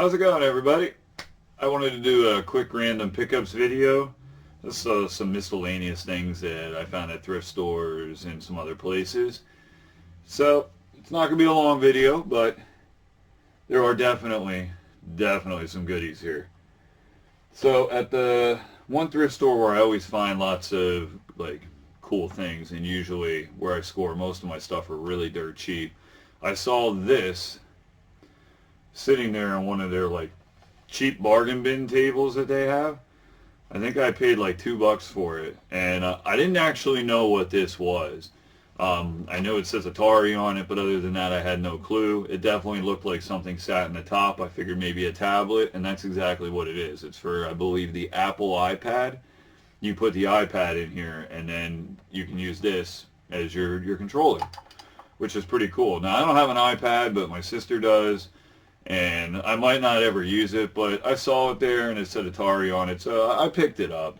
How's it going, everybody? I wanted to do a quick random pickups video. Just some miscellaneous things that I found at thrift stores and some other places. So it's not going to be a long video, but there are definitely some goodies here. So at the one thrift store where I always find lots of cool things, and usually where I score most of my stuff are really dirt cheap, I saw this sitting there on one of their cheap bargain bin tables that they have. I think I paid like $2 for it, and I didn't actually know what this was. I know it says Atari on it, but other than that I had no clue. It definitely looked like something sat in the top. I figured maybe a tablet, and that's exactly what it is. It's for, I believe, the Apple iPad. You put the iPad in here, and then you can use this as your controller, which is pretty cool. Now, I don't have an iPad, but my sister does, and I might not ever use it, but I saw it there, and it said Atari on it, so I picked it up.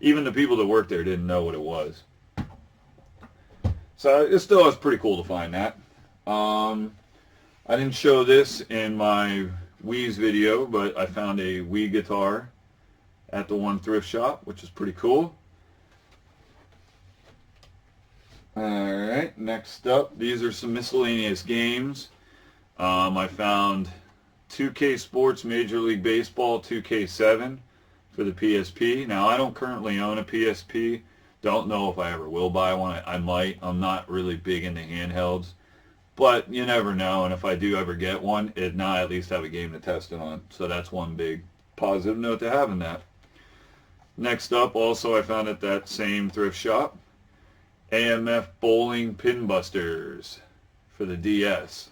Even the people that worked there didn't know what it was. So it still is pretty cool to find that. I didn't show this in my Wii's video, but I found a Wii guitar at the one thrift shop, which is pretty cool. Alright, next up, these are some miscellaneous games. I found 2K Sports Major League Baseball 2K7 for the PSP. Now, I don't currently own a PSP. Don't know if I ever will buy one. I might. I'm not really big into handhelds. But you never know, and if I do ever get one, now I at least have a game to test it on. So that's one big positive note to having that. Next up, also I found at that same thrift shop, AMF Bowling Pin Busters for the DS.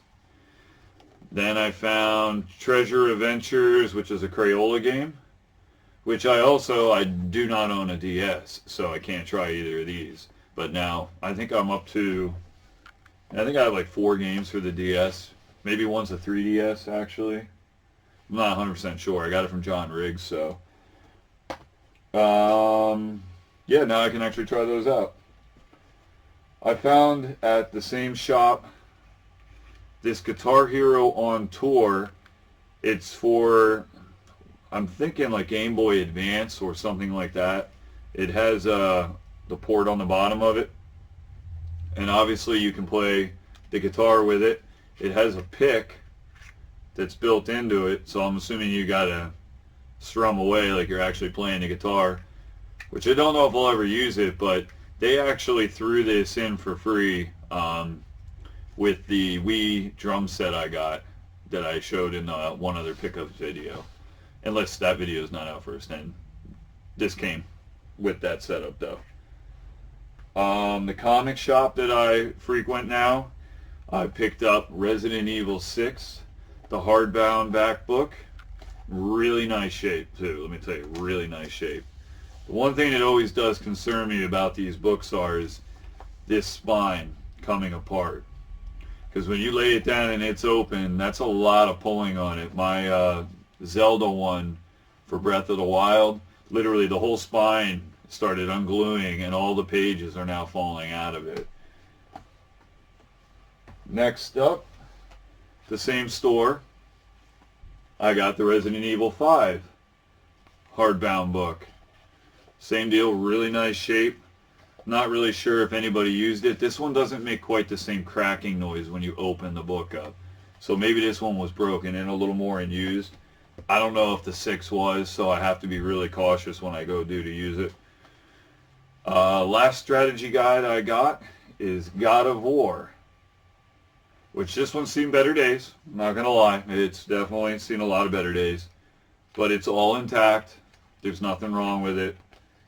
Then I found Treasure Adventures, which is a Crayola game, which I do not own a DS, so I can't try either of these. But now, I think I'm up to, I think I have like 4 games for the DS. Maybe one's a 3DS, actually. I'm not 100% sure. I got it from John Riggs, so. Yeah, now I can actually try those out. I found at the same shop this Guitar Hero on Tour. It's for, I'm thinking like Game Boy Advance or something like that. It has the port on the bottom of it, and obviously you can play the guitar with it. It has a pick that's built into it, so I'm assuming you gotta strum away like you're actually playing the guitar, which I don't know if I'll ever use it, but they actually threw this in for free with the Wii drum set I got that I showed in one other pickups video. Unless that video is not out first, then this came with that setup though. The comic shop that I frequent now, I picked up Resident Evil 6, the hardbound back book. Really nice shape too, let me tell you, really nice shape. The one thing that always does concern me about these books is this spine coming apart. Because when you lay it down and it's open, that's a lot of pulling on it. My Zelda one for Breath of the Wild, literally the whole spine started ungluing and all the pages are now falling out of it. Next up, the same store, I got the Resident Evil 5 hardbound book. Same deal, really nice shape. Not really sure if anybody used it. This one doesn't make quite the same cracking noise when you open the book up. So maybe this one was broken in a little more and used. I don't know if the 6 was, so I have to be really cautious when I go to use it. Last strategy guide I got is God of War, which this one's seen better days. I'm not going to lie. It's definitely seen a lot of better days. But it's all intact. There's nothing wrong with it.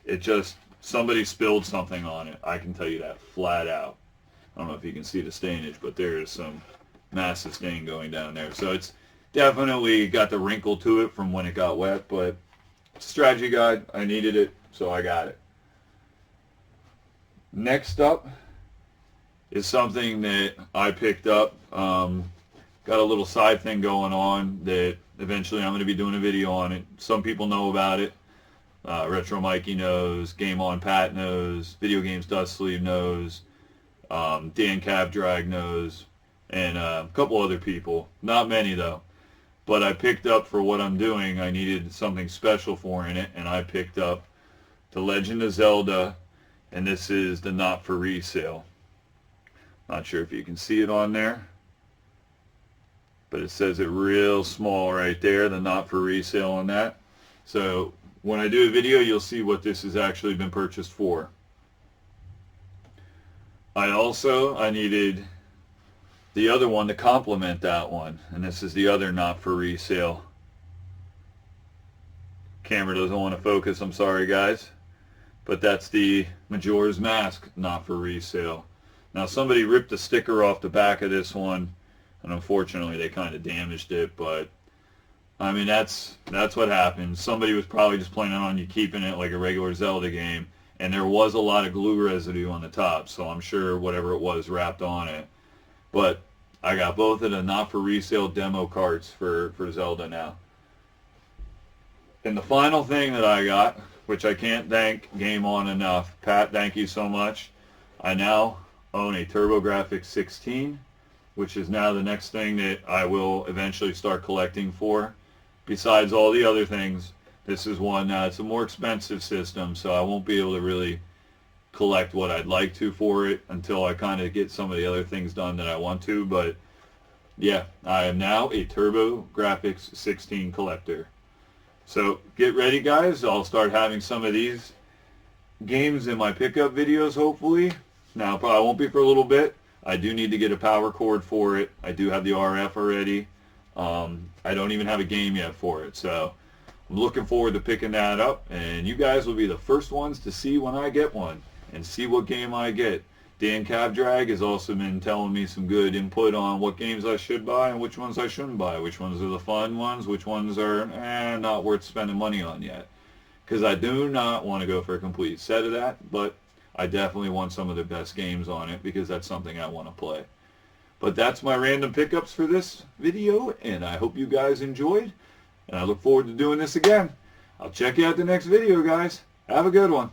It just, somebody spilled something on it. I can tell you that flat out. I don't know if you can see the stainage, but there is some massive stain going down there. So it's definitely got the wrinkle to it from when it got wet, but it's a strategy guide. I needed it, so I got it. Next up is something that I picked up. Got a little side thing going on that eventually I'm going to be doing a video on it. Some people know about it. Retro Mikey knows, Game On Pat knows, videogamedustsleeves knows, dancavdragon knows, and a couple other people. Not many though. but I picked up, for what I'm doing, I needed something special for in it, and I picked up the Legend of Zelda, and this is the not for resale. Not sure if you can see it on there, but it says it real small right there, the not for resale on that. So when I do a video, you'll see what this has actually been purchased for. I needed the other one to complement that one, and this is the other not for resale. Camera doesn't want to focus, I'm sorry guys, but that's the Majora's Mask not for resale. Now somebody ripped the sticker off the back of this one, and unfortunately they kind of damaged it, but I mean that's what happened. Somebody was probably just planning on you keeping it like a regular Zelda game, and there was a lot of glue residue on the top, so I'm sure whatever it was wrapped on it. But I got both of the not for resale demo carts for Zelda now. And the final thing that I got, which I can't thank Game On enough, Pat, thank you so much. I now own a TurboGrafx 16, which is now the next thing that I will eventually start collecting for. Besides all the other things, this is one, it's a more expensive system, so I won't be able to really collect what I'd like to for it until I kind of get some of the other things done that I want to. But yeah, I am now a TurboGrafx 16 collector. So get ready guys, I'll start having some of these games in my pickup videos hopefully. Now probably won't be for a little bit. I do need to get a power cord for it. I do have the RF already. I don't even have a game yet for it, so I'm looking forward to picking that up, and you guys will be the first ones to see when I get one and see what game I get. dancavdragon has also been telling me some good input on what games I should buy and which ones I shouldn't buy, which ones are the fun ones, which ones are not worth spending money on yet. Because I do not want to go for a complete set of that, but I definitely want some of the best games on it because that's something I want to play. But that's my random pickups for this video, and I hope you guys enjoyed, and I look forward to doing this again. I'll check you out the next video, guys. Have a good one.